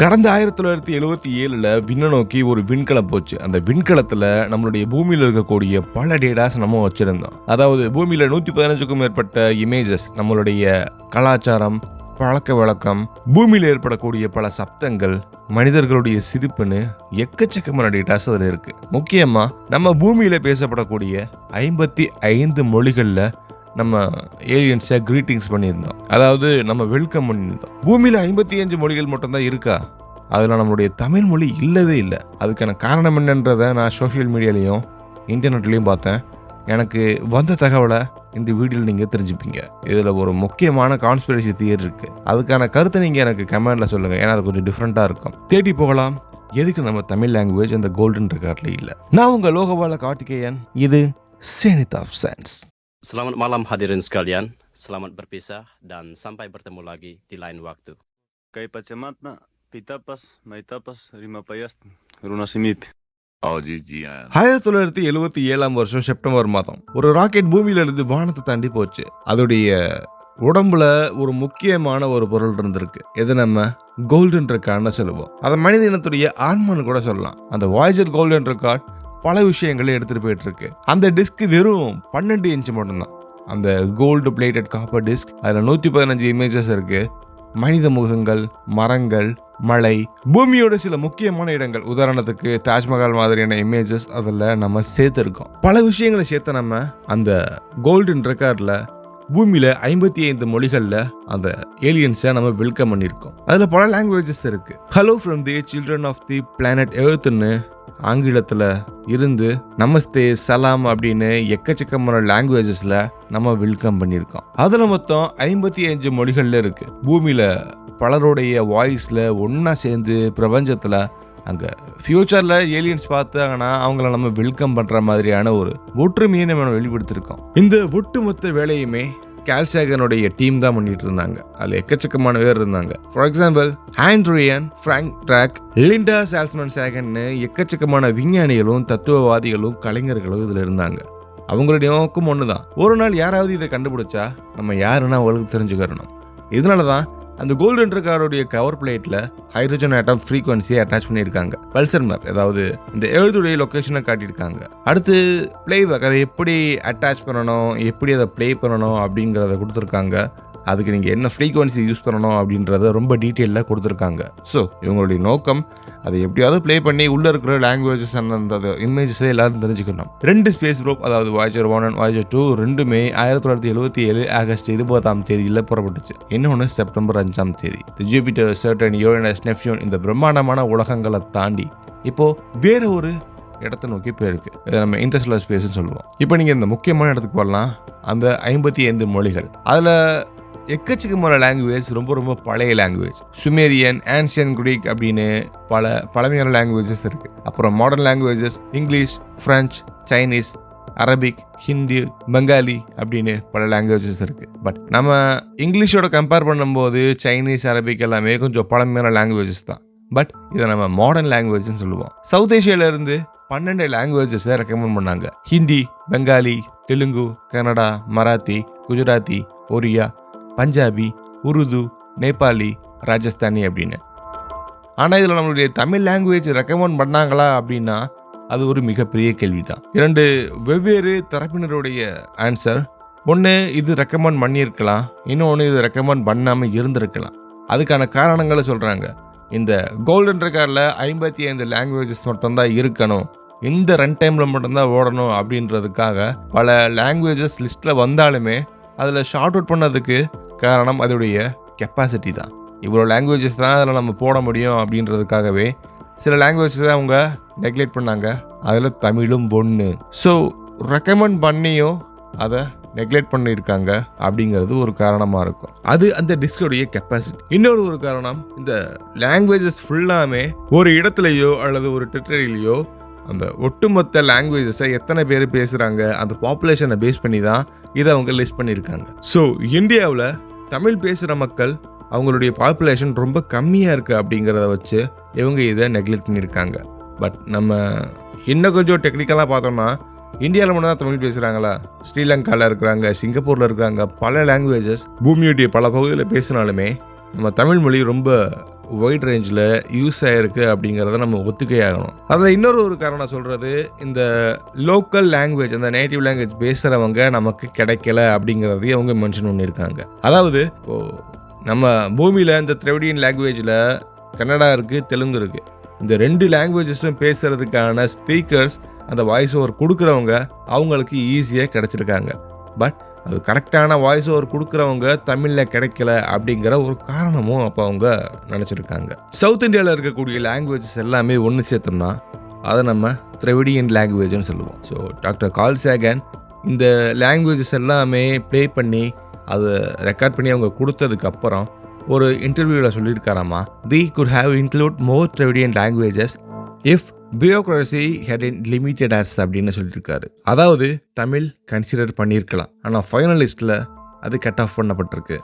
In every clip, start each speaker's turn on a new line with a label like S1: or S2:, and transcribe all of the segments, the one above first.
S1: கடந்த 1977 விண்ணை நோக்கி ஒரு விண்கலம் போச்சு. அந்த விண்கலத்துல நம்மளுடைய பூமியில இருக்கக்கூடிய பல டேட்டாஸ் நம்ம வச்சிருந்தோம். அதாவது பூமியில 115க்கும் மேற்பட்ட இமேஜஸ், நம்மளுடைய கலாச்சாரம், பழக்க வழக்கம், பூமியில ஏற்படக்கூடிய பல சப்தங்கள், மனிதர்களுடைய சிரிப்புன்னு எக்கச்சக்கமான டேட்டாஸ் அதுல இருக்கு. முக்கியமா நம்ம பூமியில பேசப்படக்கூடிய 55 மொழிகள்ல நம்ம ஏலியன்ஸை கிரீட்டிங்ஸ் பண்ணியிருந்தோம். அதாவது நம்ம வெல்கம் பண்ணியிருந்தோம். பூமியில் 55 மொழிகள் மட்டும்தான் இருக்கா? அதில் நம்மளுடைய தமிழ் மொழி இல்லவே இல்லை. அதுக்கான காரணம் என்னன்றதை நான் சோஷியல் மீடியாலையும் இன்டர்நெட்லேயும் பார்த்தேன். எனக்கு வந்த தகவலை இந்த வீடியோவில் நீங்கள் தெரிஞ்சுப்பீங்க. இதில் ஒரு முக்கியமான கான்ஸ்பிரசி தியரி இருக்குது. அதுக்கான கருத்தை நீங்கள் எனக்கு கமெண்டில் சொல்லுங்கள். ஏன்னா அது கொஞ்சம் டிஃப்ரெண்ட்டாக இருக்கும். தேடி போகலாம். எதுக்கு நம்ம தமிழ் லாங்குவேஜ் அந்த கோல்டன் ரெக்கார்ட்ல இல்லை? நான் உங்கள் லோகபால கார்த்திகேயன். இது Zenith of Sense.
S2: Selamat malam hadirin sekalian, selamat berpisah dan sampai bertemu lagi di lain waktu.
S3: Kay pachamatna, pitapas, maitapas, rimapayas, runasimip.
S1: 1977 September மாதம் ஒரு ராக்கெட் பூமியில இருந்து வானத்தை தாண்டி போச்சு. அதோடைய உடம்புல ஒரு முக்கியமான ஒரு பொருள் இருந்திருக்கு. எது நம்ம கோல்டன் ரெக்கார்ட்னு சொல்லுவோம். அதை மனித இனத்துடைய ஆன்மான்னு கூட சொல்லலாம். அந்த வாய்ஜர் கோல்டன் ரெக்கார்ட் பல விஷயங்களை எடுத்துட்டு போயிட்டு இருக்கு. அந்த டிஸ்க் வெறும் 12 இன்ச் மட்டும்தான். அந்த கோல்டு பிளேட்டட் காப்பர் டிஸ்க். அதுல 115 இமேஜஸ் இருக்கு. மனித முகங்கள், மரங்கள், மலை, பூமியோட சில முக்கியமான இடங்கள், உதாரணத்துக்கு தாஜ்மஹால் மாதிரியான இமேஜஸ் அதில் நம்ம சேர்த்துருக்கோம். பல விஷயங்களை சேர்த்து நம்ம அந்த கோல்டன் ரெக்கார்ட்ல பூமியில 55 மொழிகள்ல அந்த ஏலியன்ஸை நம்ம வெல்கம் பண்ணியிருக்கோம். அதுல பல லாங்குவேஜஸ் இருக்கு. Hello from the children of the planet எர்த்னு ஆங்கிலத்துல இருந்து நமஸ்தே, சலாம் அப்படின்னு எக்கச்சக்கமான லாங்குவேஜஸ்ல நம்ம வெல்கம் பண்ணியிருக்கோம். அதுல மொத்தம் 55 மொழிகள்ல இருக்கு. பூமியில பலருடைய வாய்ஸ்ல ஒன்னா சேர்ந்து பிரபஞ்சத்துல அங்க ஃபியூச்சர்ல ஏலியன்ஸ் பார்த்தாங்கன்னா அவங்கள நம்ம வெல்கம் பண்ற மாதிரியான ஒரு ஒற்றுமையை நம்ம வெளிப்படுத்திருக்கோம். இந்த ஒட்டுமொத்த வேலையுமே கார்ல் சேகனுடைய டீம் தான் பண்ணிட்டு இருந்தாங்க. அதுல எக்கச்சக்கமான பேர் இருந்தாங்க. For example Ann Druyan, Frank Drake, Linda Salzman சேகன்னு எக்கச்சக்கமான விஞ்ஞானிகளும் தத்துவவாதிகளும் கலைஞர்களும் இதுல இருந்தாங்க. அவங்களுடைய நோக்கம் ஒண்ணுதான். ஒரு நாள் யாராவது இதை கண்டுபிடிச்சா நம்ம யாருன்னா அவங்களுக்கு தெரிஞ்சுக்கிறணும். இதனாலதான் அந்த கோல்டன் ரெக்கார்டுடைய கவர் பிளேட்ல ஹைட்ரஜன் ஆட்டம் ஃப்ரீக்வன்சியை அட்டாச் பண்ணியிருக்காங்க. பல்சர் மேப், அதாவது இந்த எழுதுடைய லொக்கேஷனை காட்டியிருக்காங்க. அடுத்து பிளேபேக், அதை எப்படி அட்டாச் பண்ணணும், எப்படி அதை ப்ளே பண்ணணும் அப்படிங்கிறத கொடுத்துருக்காங்க. அதுக்கு நீங்கள் என்ன ஃப்ரீக்வன்சி யூஸ் பண்ணணும் அப்படின்றத ரொம்ப டீட்டெயிலாக கொடுத்துருக்காங்க. ஸோ இவங்களுடைய நோக்கம் அதை எப்படியாவது ப்ளே பண்ணி உள்ளே இருக்கிற லாங்குவேஜஸ் அந்த இமேஜஸை எல்லாரும் தெரிஞ்சுக்கணும். 2 ஸ்பேஸ் ப்ரோப், அதாவது வாய்ஜர் 1 அண்ட் வாய்ஜர் 2 ரெண்டுமே 1977 ஆகஸ்ட் 20ஆம் தேதியில் புறப்பட்டுச்சு. இன்னொன்று செப்டம்பர் 5ஆம் தேதி. ஜூபிட்டர், சர்டன், யுரேனஸ், நெப்டியூன் இந்த பிரம்மாண்டமான உலகங்களை தாண்டி இப்போ வேற ஒரு இடத்த நோக்கி போயிருக்கு. இதை நம்ம இன்டர்ஸ்டெல்லர் ஸ்பேஸ்னு சொல்லுவோம். இப்போ நீங்கள் இந்த முக்கியமான இடத்துக்கு வரலாம். அந்த 55 மொழிகள், அதில் எக்கச்சக்கமான லாங்குவேஜ் ரொம்ப ரொம்ப பழைய லாங்குவேஜ். சுமேரியன், ஆன்சியன் கிரீக் அப்படின்னு பல பழமையான லாங்குவேஜஸ் இருக்கு. அப்புறம் modern languages English, French, Chinese, Arabic, Hindi, Bengali அப்படின்னு பல லாங்குவேஜஸ் இருக்கு. பட் நம்ம இங்கிலீஷோட கம்பேர் பண்ணும்போது சைனீஸ், அரபிக் எல்லாமே கொஞ்சம் பழமையான லாங்குவேஜஸ் தான். பட் இதை நம்ம மாடர்ன் லாங்குவேஜ்னு சொல்லுவோம். சவுத் ஏஷியால இருந்து 12 லாங்குவேஜஸை ரெக்கமெண்ட் பண்ணாங்க. ஹிந்தி, பெங்காலி, தெலுங்கு, கன்னடா, மராத்தி, குஜராத்தி, ஒரியா, பஞ்சாபி, உருது, நேபாளி, ராஜஸ்தானி அப்படின்னு. ஆனால் இதில் நம்மளுடைய தமிழ் லாங்குவேஜ் ரெக்கமெண்ட் பண்ணாங்களா அப்படின்னா அது ஒரு மிகப்பெரிய கேள்வி தான். 2 வெவ்வேறு தரப்பினருடைய ஆன்சர். ஒன்று, இது ரெக்கமெண்ட் பண்ணியிருக்கலாம். இன்னொன்று, இது ரெக்கமெண்ட் பண்ணாமல் இருந்திருக்கலாம். அதுக்கான காரணங்களை சொல்கிறாங்க. இந்த கோல்டன் ரெக்கார்டில் 55 லாங்குவேஜஸ் மட்டும்தான் இருக்கணும், இந்த ரன் டைமில் மட்டும்தான் ஓடணும் அப்படின்றதுக்காக பல லாங்குவேஜஸ் லிஸ்ட்டில் வந்தாலுமே அதில் ஷார்ட் அவுட் பண்ணதுக்கு காரணம் அதோடைய கெப்பாசிட்டி தான். இவ்வளோ லாங்குவேஜஸ் தான் அதில் நம்ம போட முடியும் அப்படின்றதுக்காகவே சில லாங்குவேஜஸை அவங்க நெக்லெக்ட் பண்ணாங்க. அதில் தமிழும் ஒன்று. ஸோ ரெக்கமெண்ட் பண்ணியும் அதை நெக்லெக்ட் பண்ணியிருக்காங்க அப்படிங்கிறது ஒரு காரணமாக இருக்கும். அது அந்த டிஸ்கோடைய கெப்பாசிட்டி. இன்னொரு ஒரு காரணம், இந்த லாங்குவேஜஸ் ஃபுல்லாமே ஒரு இடத்துலையோ அல்லது ஒரு டெரிட்டரியிலையோ அந்த ஒட்டுமொத்த லாங்குவேஜஸை எத்தனை பேர் பேசுகிறாங்க அந்த பாப்புலேஷனை பேஸ் பண்ணி தான் இதை அவங்க லிஸ்ட் பண்ணியிருக்காங்க. ஸோ இந்தியாவில் தமிழ் பேசுகிற மக்கள் அவங்களுடைய பாப்புலேஷன் ரொம்ப கம்மியாக இருக்குது அப்படிங்கிறத வச்சு இவங்க இதை நெக்லெக்ட் பண்ணியிருக்காங்க. பட் நம்ம இன்னும் கொஞ்சம் டெக்னிக்கலாக பார்த்தோம்னா இந்தியாவில் மட்டும் தான் தமிழ் பேசுகிறாங்களா? ஸ்ரீலங்காவில் இருக்கிறாங்க, சிங்கப்பூரில் இருக்காங்க, பல லாங்குவேஜஸ் பூமியுடைய பல பகுதியில் பேசினாலுமே நம்ம தமிழ் மொழி ரொம்ப வைட் ரேஞ்சில் யூஸ் ஆகிருக்கு அப்படிங்கிறத நம்ம ஒத்துக்கே ஆகணும். அதில் இன்னொரு காரணம் சொல்கிறது, இந்த லோக்கல் லாங்குவேஜ், அந்த நேட்டிவ் லாங்குவேஜ் பேசுகிறவங்க நமக்கு கிடைக்கல அப்படிங்கிறதையும் அவங்க மென்ஷன் பண்ணியிருக்காங்க. அதாவது இப்போது நம்ம பூமியில் இந்த திராவிடியன் லாங்குவேஜில் கன்னடா இருக்குது, தெலுங்கு இருக்குது. இந்த 2 லாங்குவேஜஸும் பேசுகிறதுக்கான ஸ்பீக்கர்ஸ், அந்த வாய்ஸ் ஓவர் கொடுக்குறவங்க அவங்களுக்கு ஈஸியாக கிடச்சிருக்காங்க. பட் அது கரெக்டான வாய்ஸ் ஓவர் கொடுக்குறவங்க தமிழில் கிடைக்கல அப்படிங்கிற ஒரு காரணமும் அப்போ அவங்க நினச்சிருக்காங்க. சவுத் இந்தியாவில் இருக்கக்கூடிய லாங்குவேஜஸ் எல்லாமே ஒன்று சேர்த்தோம்னா அதை நம்ம திராவிடியன் லாங்குவேஜ்னு சொல்லுவோம். ஸோ டாக்டர் கார்ல் சேகன் இந்த லாங்குவேஜஸ் எல்லாமே ப்ளே பண்ணி அதை ரெக்கார்ட் பண்ணி அவங்க கொடுத்ததுக்கப்புறம் ஒரு இன்டர்வியூவில் சொல்லியிருக்காராமா, we could have include more Dravidian languages if bureaucracy hadn't limited us அப்படின்னு சொல்லியிருக்காரு. அதாவது தமிழ் கன்சிடர் பண்ணியிருக்கலாம், ஆனால் ஃபைனலிஸ்ட்டில் அது கட் ஆஃப் பண்ணப்பட்டிருக்கு.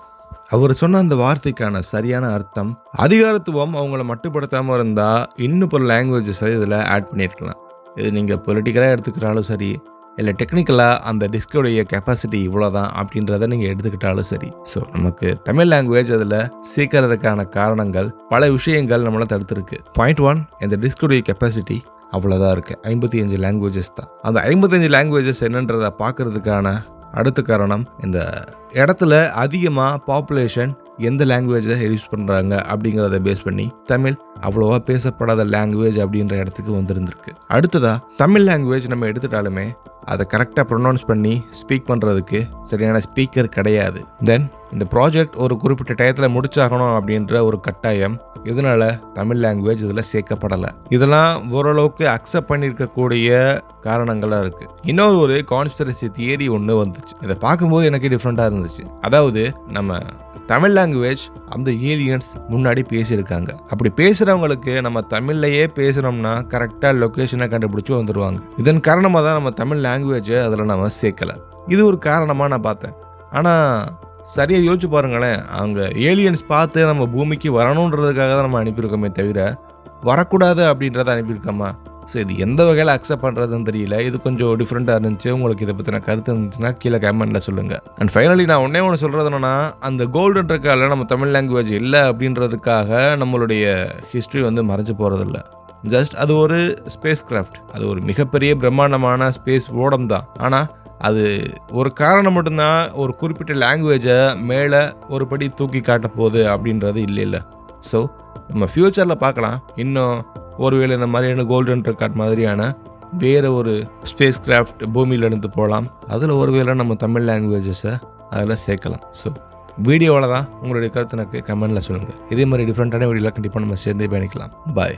S1: அவர் சொன்ன அந்த வார்த்தைக்கான சரியான அர்த்தம், அதிகாரத்துவம் அவங்கள மட்டுப்படுத்தாமல் இருந்தால் இன்னும் பல லாங்குவேஜஸை இதில் ஆட் பண்ணியிருக்கலாம். இது நீங்கள் பொலிட்டிக்கலாக எடுத்துக்கிட்டாலும் சரி, இல்லை டெக்னிக்கலாக அந்த டிஸ்கோடைய கெப்பாசிட்டி இவ்வளோ தான் அப்படின்றத நீங்கள் எடுத்துக்கிட்டாலும் சரி. ஸோ நமக்கு தமிழ் லாங்குவேஜ் அதில் சேர்க்கறதுக்கான காரணங்கள், பல விஷயங்கள் நம்மளை தடுத்துருக்கு. பாயிண்ட் 1, இந்த டிஸ்கோடைய கெப்பாசிட்டி அவ்வளோதான் இருக்குது, 55 லாங்குவேஜஸ் தான். அந்த 55 லாங்குவேஜஸ் என்னன்றதை பார்க்குறதுக்கான அடுத்த காரணம், இந்த இடத்துல அதிகமாக பாப்புலேஷன் எந்த லாங்குவேஜை யூஸ் பண்ணுறாங்க அப்படிங்கிறத பேஸ் பண்ணி தமிழ் அவ்வளோவா பேசப்படாத லாங்குவேஜ் அப்படின்ற இடத்துக்கு வந்திருந்திருக்கு. அடுத்ததாக தமிழ் லாங்குவேஜ் நம்ம எடுத்துட்டாலுமே அதை கரெக்டாக ப்ரொனவுன்ஸ் பண்ணி ஸ்பீக் பண்ணுறதுக்கு சரியான ஸ்பீக்கர் கிடையாது. தென் இந்த ப்ராஜெக்ட் ஒரு குறிப்பிட்ட டயத்தில் முடிச்சாகணும் அப்படின்ற ஒரு கட்டாயம், இதனால் தமிழ் லாங்குவேஜ் இதில் சேர்க்கப்படலை. இதெல்லாம் ஓரளவுக்கு அக்செப்ட் பண்ணியிருக்கக்கூடிய காரணங்களாக இருக்குது. இன்னொரு கான்ஸ்பிரசி தியரி ஒன்று வந்துச்சு. இதை பார்க்கும்போது எனக்கு டிஃப்ரெண்ட்டாக இருந்துச்சு. அதாவது நம்ம தமிழ் லாங்குவேஜ் அந்த ஏலியன்ஸ் முன்னாடி பேசியிருக்காங்க. அப்படி பேசுகிறவங்களுக்கு நம்ம தமிழ்லையே பேசுகிறோம்னா கரெக்டாக லொக்கேஷனை கண்டுபிடிச்சி வந்துடுவாங்க. இதன் காரணமாக தான் நம்ம தமிழ் லாங்குவேஜை அதில் நம்ம சேர்க்கலை. இது ஒரு காரணமாக நான் பார்த்தேன். ஆனால் சரியாக யோசிச்சு பாருங்களேன், அவங்க ஏலியன்ஸ் பார்த்து நம்ம பூமிக்கு வரணுன்றதுக்காக தான் நம்ம அனுப்பியிருக்கோமே தவிர வரக்கூடாது அப்படின்றத அனுப்பியிருக்கோமா? ஸோ இது எந்த வகையில் அக்செப்ட் பண்ணுறதுன்னு தெரியல. இது கொஞ்சம் டிஃப்ரெண்ட்டாக இருந்துச்சு. உங்களுக்கு இதை பற்றின கருத்து இருந்துச்சுன்னா கீழே கமெண்ட்டில் சொல்லுங்கள். அண்ட் ஃபைனலி நான் ஒன்று சொல்கிறது என்னன்னா, அந்த கோல்டன் ட்ரக்கால நம்ம தமிழ் லாங்குவேஜ் இல்லை அப்படின்றதுக்காக நம்மளுடைய ஹிஸ்ட்ரி மறைஞ்சு போகிறதில்ல. ஜஸ்ட் அது ஒரு ஸ்பேஸ் கிராஃப்ட், அது ஒரு மிகப்பெரிய பிரம்மாண்டமான ஸ்பேஸ் ஓடம் தான். ஆனால் அது ஒரு காரணம் மட்டும்தான் ஒரு குறிப்பிட்ட லாங்குவேஜை மேலே ஒரு படி தூக்கி காட்ட போகுது அப்படின்றது இல்லை. ஸோ நம்ம ஃப்யூச்சரில் பார்க்கலாம், இன்னும் ஒருவேளை இந்த மாதிரியான கோல்டன் ரெக்கார்ட் மாதிரியான வேறு ஒரு ஸ்பேஸ் கிராஃப்ட் பூமியிலேருந்து போகலாம். அதில் ஒருவேளை நம்ம தமிழ் லாங்குவேஜஸை அதில் சேர்க்கலாம். ஸோ வீடியோவில் தான் உங்களுடைய கருத்து எனக்கு கமெண்டில் சொல்லுங்கள். இதே மாதிரி டிஃப்ரெண்ட்டான வீடியோவில் கண்டிப்பாக நம்ம சேர்ந்தே பயணிக்கலாம். பாய்.